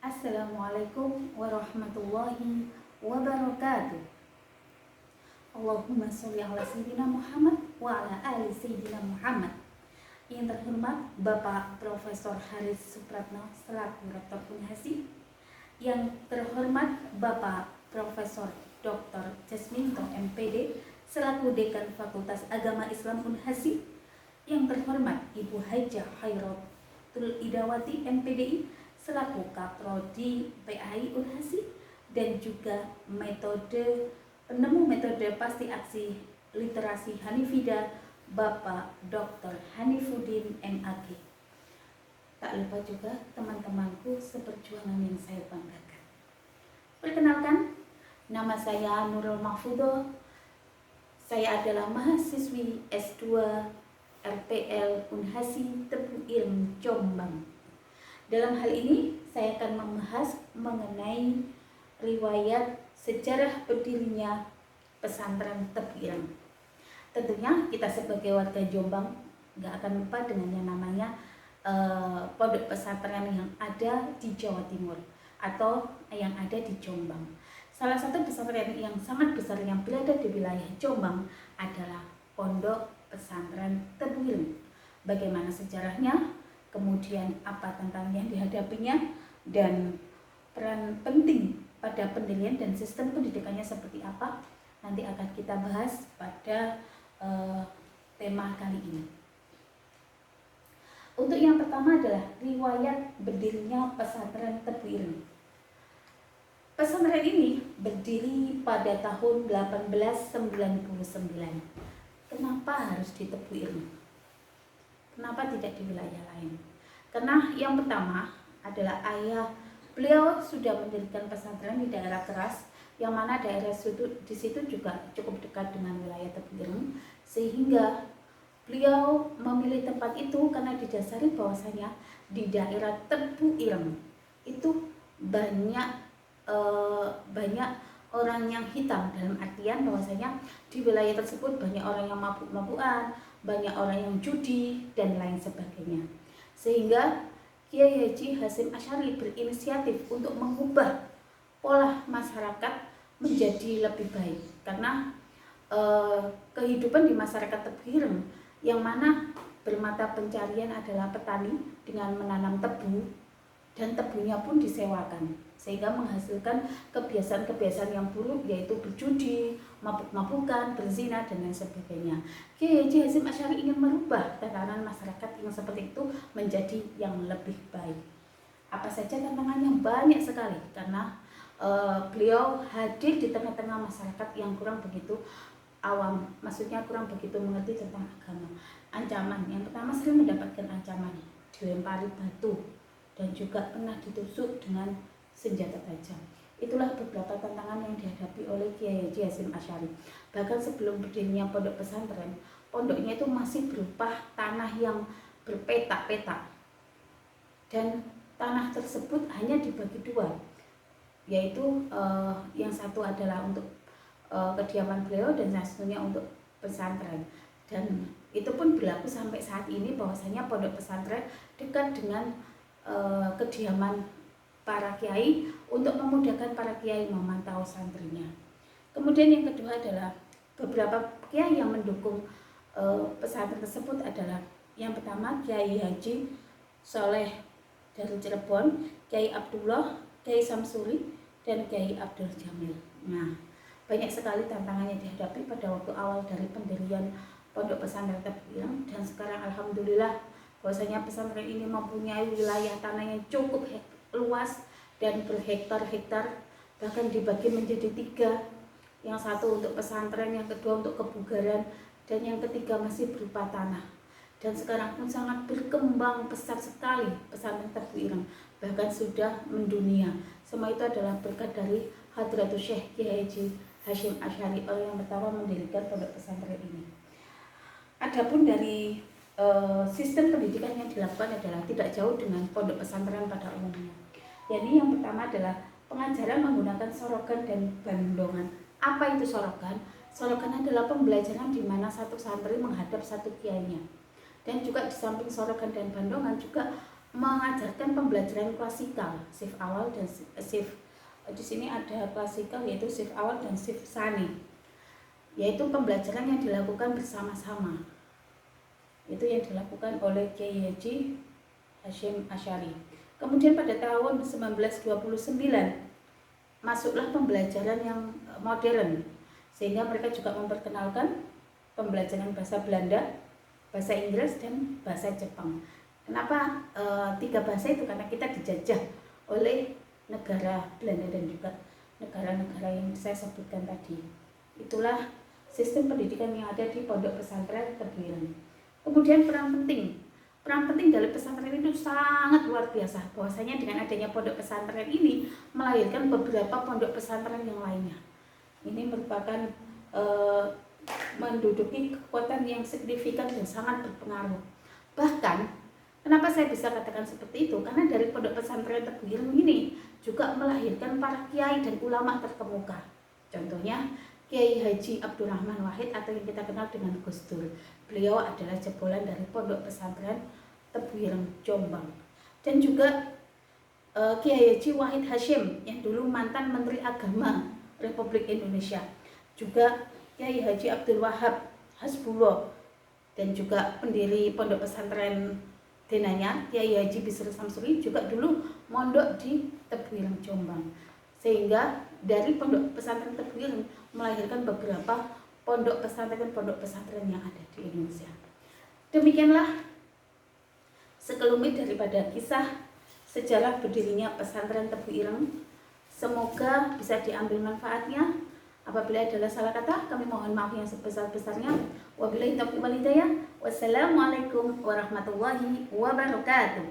Assalamualaikum warahmatullahi wabarakatuh. Allahumma sholli ala sayyidina Muhammad wa ala ali sayyidina Muhammad. Yang terhormat Bapak Profesor Haris Supratno selaku Rektor Unhasi. Yang terhormat Bapak Profesor Dr. Jasminto MPD selaku Dekan Fakultas Agama Islam Unhasi. Yang terhormat Ibu Hajah Khairatul Idawati MPDI selaku Kaprodi PAI Unhasi, dan juga penemu metode pasti aksi literasi Hanifida Bapak Dr. Hanifuddin MAG. Tak lupa juga teman-temanku seperjuangan yang saya banggakan. Perkenalkan, nama saya Nurul Mahfudo. Saya adalah mahasiswi S2 RPL Unhasi Tebu Ireng Jombang. Dalam hal ini, saya akan membahas mengenai riwayat sejarah berdirinya pesantren Tebu Ireng. Tentunya kita sebagai warga Jombang nggak akan lupa dengan yang namanya pondok pesantren yang ada di Jawa Timur atau yang ada di Jombang. Salah satu pesantren yang sangat besar yang berada di wilayah Jombang adalah Pondok Pesantren Tebu Ireng. Bagaimana sejarahnya? Kemudian apa tantangan yang dihadapinya, dan peran penting pada pendirian dan sistem pendidikannya seperti apa, nanti akan kita bahas pada tema kali ini. Untuk yang pertama adalah riwayat berdirinya pesantren Tebu Ireng. Pesantren ini berdiri pada tahun 1899. Kenapa harus di Tebu Ireng? Kenapa tidak di wilayah lain? Karena yang pertama adalah ayah beliau sudah mendirikan pesantren di daerah Keras, yang mana daerah di situ juga cukup dekat dengan wilayah Tebu Ireng, sehingga beliau memilih tempat itu karena didasari bahwasanya di daerah Tebu Ireng itu banyak orang yang hitam, dalam artian bahwasanya di wilayah tersebut banyak orang yang mabuk-mabukan, banyak orang yang judi dan lain sebagainya. Sehingga Kiai Haji Hasyim Asy'ari berinisiatif untuk mengubah pola masyarakat menjadi lebih baik, karena kehidupan di masyarakat Tebu Ireng yang mana bermata pencarian adalah petani dengan menanam tebu, dan tebunya pun disewakan, sehingga menghasilkan kebiasaan-kebiasaan yang buruk, yaitu berjudi, mabuk-mabukan, berzina, dan lain sebagainya. Kiai Haji Hasyim Asy'ari ingin merubah tatanan masyarakat yang seperti itu menjadi yang lebih baik. Apa saja tantangannya? Banyak sekali, karena beliau hadir di tengah-tengah masyarakat yang kurang begitu awam, maksudnya kurang begitu mengerti tentang agama. Ancaman yang pertama, sering mendapatkan ancaman, dilempari batu, dan juga pernah ditusuk dengan senjata tajam. Itulah beberapa tantangan yang dihadapi oleh Kiai Haji Hasyim Asy'ari. Bahkan sebelum berdirinya pondok pesantren, pondoknya itu masih berupa tanah yang berpetak-petak, dan tanah tersebut hanya dibagi dua, yaitu yang satu adalah untuk kediaman beliau dan yang satunya untuk pesantren. Dan itu pun berlaku sampai saat ini, bahwasanya pondok pesantren dekat dengan kediaman para kiai untuk memudahkan para kiai memantau santrinya. Kemudian yang kedua adalah beberapa kiai yang mendukung pesantren tersebut adalah yang pertama Kiai Haji Soleh dari Cirebon, Kiai Abdullah, Kiai Samsuri, dan Kiai Abdul Jamil. Nah, banyak sekali tantangan yang dihadapi pada waktu awal dari pendirian pondok pesantren Tebu Ireng, dan sekarang alhamdulillah bahwasanya pesantren ini mempunyai wilayah tanah yang cukup luas dan berhektar-hektar, bahkan dibagi menjadi 3. Yang satu untuk pesantren, yang kedua untuk kebugaran, dan yang ketiga masih berupa tanah. Dan sekarang pun sangat berkembang pesat sekali pesantren Tebu Ireng, bahkan sudah mendunia. Semua itu adalah berkat dari Hadratus Syekh Kiai Haji Hasyim Asy'ari yang pertama mendirikan pondok pesantren ini. Adapun dari sistem pendidikan yang dilakukan adalah tidak jauh dengan pondok pesantren pada umumnya. Jadi yang pertama adalah pengajaran menggunakan sorogan dan bandongan. Apa itu sorogan? Sorogan adalah pembelajaran di mana satu santri menghadap satu kiainya. Dan juga di samping sorogan dan bandongan juga mengajarkan pembelajaran klasikal, shift awal dan shift di sini ada klasikal yaitu shift awal dan shift sani, yaitu pembelajaran yang dilakukan bersama-sama. Itu yang dilakukan oleh Kiai Haji Hasyim Asy'ari. Kemudian pada tahun 1929 masuklah pembelajaran yang modern, sehingga mereka juga memperkenalkan pembelajaran bahasa Belanda, bahasa Inggris, dan bahasa Jepang. Kenapa 3 bahasa itu? Karena kita dijajah oleh negara Belanda dan juga negara-negara yang saya sebutkan tadi. Itulah sistem pendidikan yang ada di Pondok Pesantren Tebu Ireng. Kemudian peran penting dari pesantren itu sangat luar biasa. Bahwasanya dengan adanya pondok pesantren ini melahirkan beberapa pondok pesantren yang lainnya. Ini merupakan menduduki kekuatan yang signifikan dan sangat berpengaruh. Bahkan, kenapa saya bisa katakan seperti itu? Karena dari pondok pesantren Tebu Ireng ini juga melahirkan para kiai dan ulama terkemuka. Contohnya Kiai Haji Abdurrahman Wahid atau yang kita kenal dengan Gus Dur. Beliau adalah jebolan dari pondok pesantren Tebu Ireng Jombang. Dan juga Kiai Haji Wahid Hasyim yang dulu mantan Menteri Agama Republik Indonesia. Juga Kiai Haji Abdul Wahab Hasbullah dan juga pendiri pondok pesantren Denanyar, Kiai Haji Bisri Samsuri juga dulu mondok di Tebu Ireng Jombang. Sehingga dari pondok pesantren Tebu Ireng melahirkan beberapa pondok pesantren yang ada di Indonesia. Demikianlah sekelumit daripada kisah sejarah berdirinya pesantren Tebu Ireng. Semoga bisa diambil manfaatnya. Apabila ada salah kata, kami mohon maaf yang sebesar-besarnya. Wabillahi taufiq wal hidayah. Wassalamualaikum warahmatullahi wabarakatuh.